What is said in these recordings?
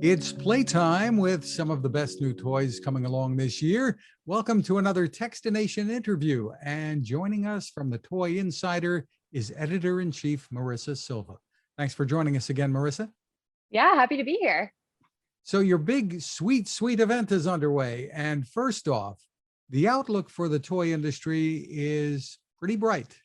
It's playtime with some of the best new toys coming along this year. Welcome to another Techstination interview. And joining us from the Toy Insider is Editor-in-Chief Marissa Silva. Thanks for joining us again, Marissa. Yeah, happy to be here. So your big, sweet event is underway. And first off, the outlook for the toy industry is pretty bright.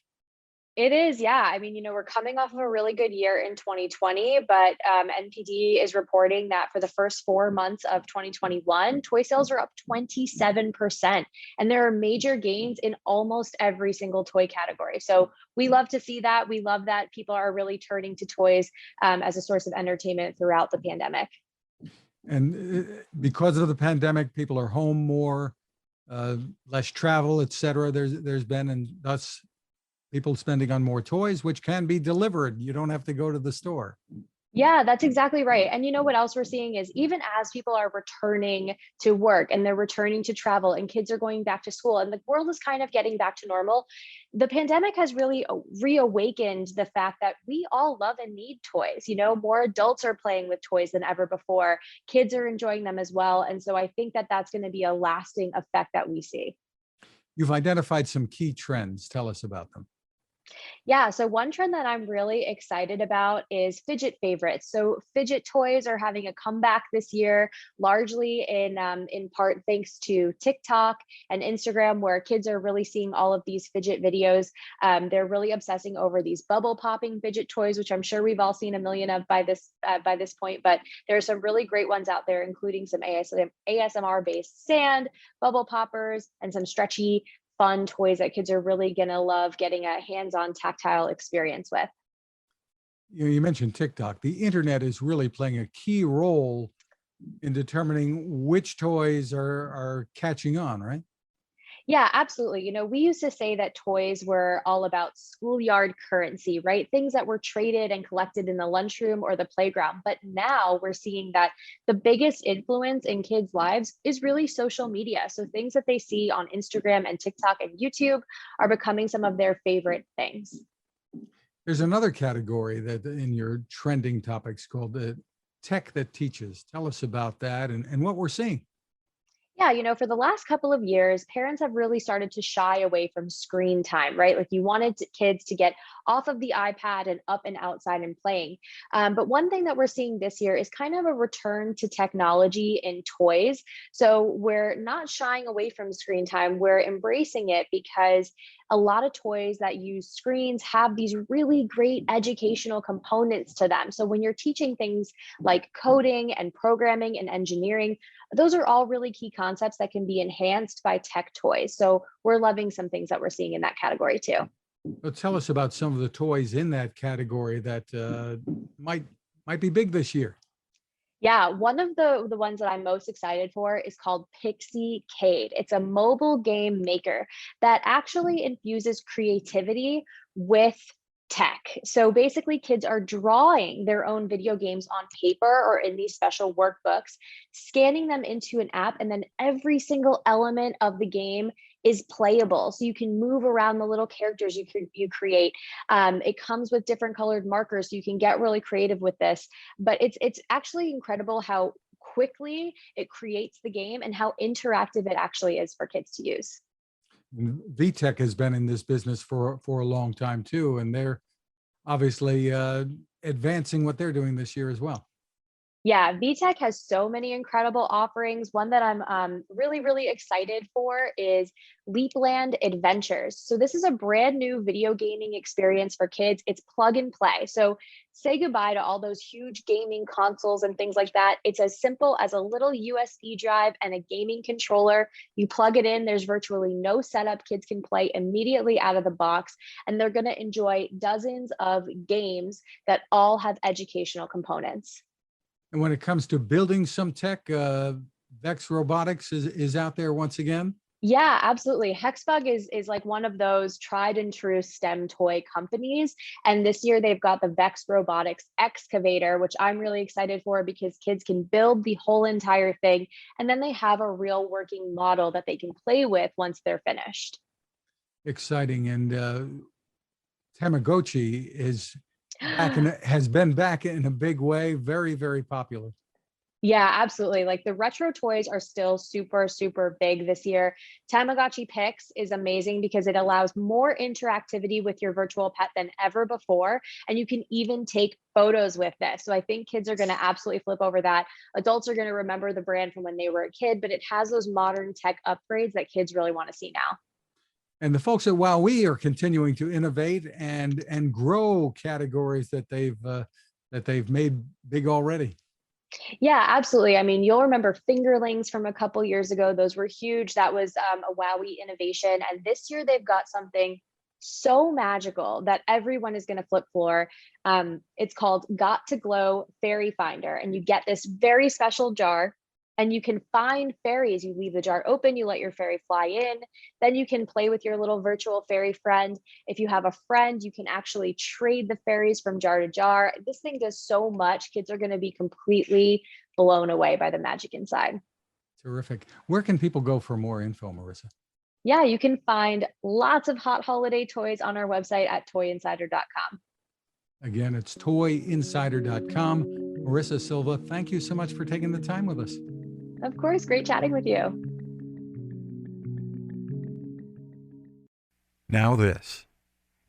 It is, yeah. I mean, we're coming off of a really good year in 2020, but NPD is reporting that for the first 4 months of 2021, toy sales are up 27%. And there are major gains in almost every single toy category. So we love to see that. We love that people are really turning to toys as a source of entertainment throughout the pandemic. And because of the pandemic, people are home more, less travel, et cetera. There's been, and thus people spending on more toys, which can be delivered. You don't have to go to the store. Yeah, that's exactly right. And you know what else we're seeing is even as people are returning to work and they're returning to travel and kids are going back to school and the world is kind of getting back to normal, the pandemic has really reawakened the fact that we all love and need toys. More adults are playing with toys than ever before. Kids are enjoying them as well. And so I think that that's going to be a lasting effect that we see. You've identified some key trends. Tell us about them. Yeah, so one trend that I'm really excited about is fidget favorites. So fidget toys are having a comeback this year, largely in part thanks to TikTok and Instagram, where kids are really seeing all of these fidget videos. They're really obsessing over these bubble popping fidget toys, which I'm sure we've all seen a million of by this point. But there are some really great ones out there, including some ASMR-based sand, bubble poppers, and some stretchy fun toys that kids are really going to love getting a hands-on tactile experience with. You mentioned TikTok. The internet is really playing a key role in determining which toys are catching on, right? Yeah, absolutely. We used to say that toys were all about schoolyard currency, right? Things that were traded and collected in the lunchroom or the playground. But now we're seeing that the biggest influence in kids' lives is really social media. So things that they see on Instagram and TikTok and YouTube are becoming some of their favorite things. There's another category that in your trending topics called the tech that teaches. Tell us about that and what we're seeing. Yeah, for the last couple of years, parents have really started to shy away from screen time, right? Like you wanted kids to get off of the iPad and up and outside and playing. But one thing that we're seeing this year is kind of a return to technology in toys. So we're not shying away from screen time, we're embracing it because a lot of toys that use screens have these really great educational components to them. So when you're teaching things like coding and programming and engineering, those are all really key concepts that can be enhanced by tech toys. So we're loving some things that we're seeing in that category too. Well, tell us about some of the toys in that category that might be big this year. Yeah, one of the ones that I'm most excited for is called Pixie Cade. It's a mobile game maker that actually infuses creativity with tech. So basically, kids are drawing their own video games on paper or in these special workbooks, scanning them into an app, and then every single element of the game is playable. So you can move around the little characters you create. It comes with different colored markers, so you can get really creative with this. But it's actually incredible how quickly it creates the game and how interactive it actually is for kids to use. VTech has been in this business for a long time too, and they're obviously advancing what they're doing this year as well. Yeah, VTech has so many incredible offerings. One that I'm really excited for is Leapland Adventures. So this is a brand new video gaming experience for kids. It's plug and play. So say goodbye to all those huge gaming consoles and things like that. It's as simple as a little USB drive and a gaming controller. You plug it in, there's virtually no setup. Kids can play immediately out of the box, and they're going to enjoy dozens of games that all have educational components. And when it comes to building some tech, Vex Robotics is out there once again. Yeah, absolutely. Hexbug is like one of those tried and true STEM toy companies. And this year they've got the Vex Robotics excavator, which I'm really excited for because kids can build the whole entire thing. And then they have a real working model that they can play with once they're finished. Exciting. And Tamagotchi has been back in a big way. Very popular. Yeah, absolutely. Like the retro toys are still super, super big this year. Tamagotchi Pix is amazing because it allows more interactivity with your virtual pet than ever before. And you can even take photos with this. So I think kids are going to absolutely flip over that. Adults are going to remember the brand from when they were a kid, but it has those modern tech upgrades that kids really want to see now. And the folks at WowWee are continuing to innovate and grow categories that they've made big already. Yeah, absolutely. I mean, you'll remember fingerlings from a couple years ago. Those were huge. That was a WowWee innovation. And this year they've got something so magical that everyone is going to flip floor. It's called Got to Glow Fairy Finder. And you get this very special jar and you can find fairies. You leave the jar open, you let your fairy fly in. Then you can play with your little virtual fairy friend. If you have a friend, you can actually trade the fairies from jar to jar. This thing does so much. Kids are going to be completely blown away by the magic inside. Terrific. Where can people go for more info, Marissa? Yeah, you can find lots of hot holiday toys on our website at toyinsider.com. Again, it's toyinsider.com. Marissa Silva, thank you so much for taking the time with us. Of course, great chatting with you. Now this.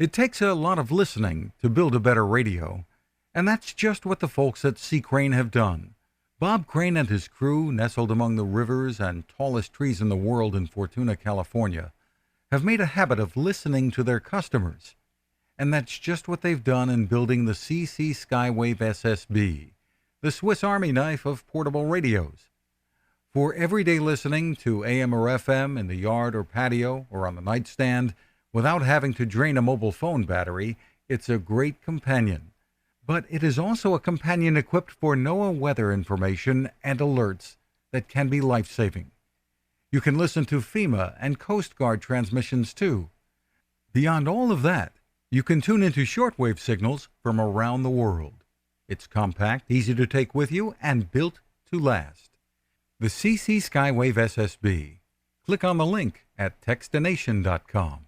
It takes a lot of listening to build a better radio, and that's just what the folks at C. Crane have done. Bob Crane and his crew, nestled among the rivers and tallest trees in the world in Fortuna, California, have made a habit of listening to their customers. And that's just what they've done in building the CC Skywave SSB, the Swiss Army knife of portable radios. For everyday listening to AM or FM in the yard or patio or on the nightstand without having to drain a mobile phone battery, it's a great companion. But it is also a companion equipped for NOAA weather information and alerts that can be life-saving. You can listen to FEMA and Coast Guard transmissions too. Beyond all of that, you can tune into shortwave signals from around the world. It's compact, easy to take with you, and built to last. The CC Skywave SSB. Click on the link at Techstination.com.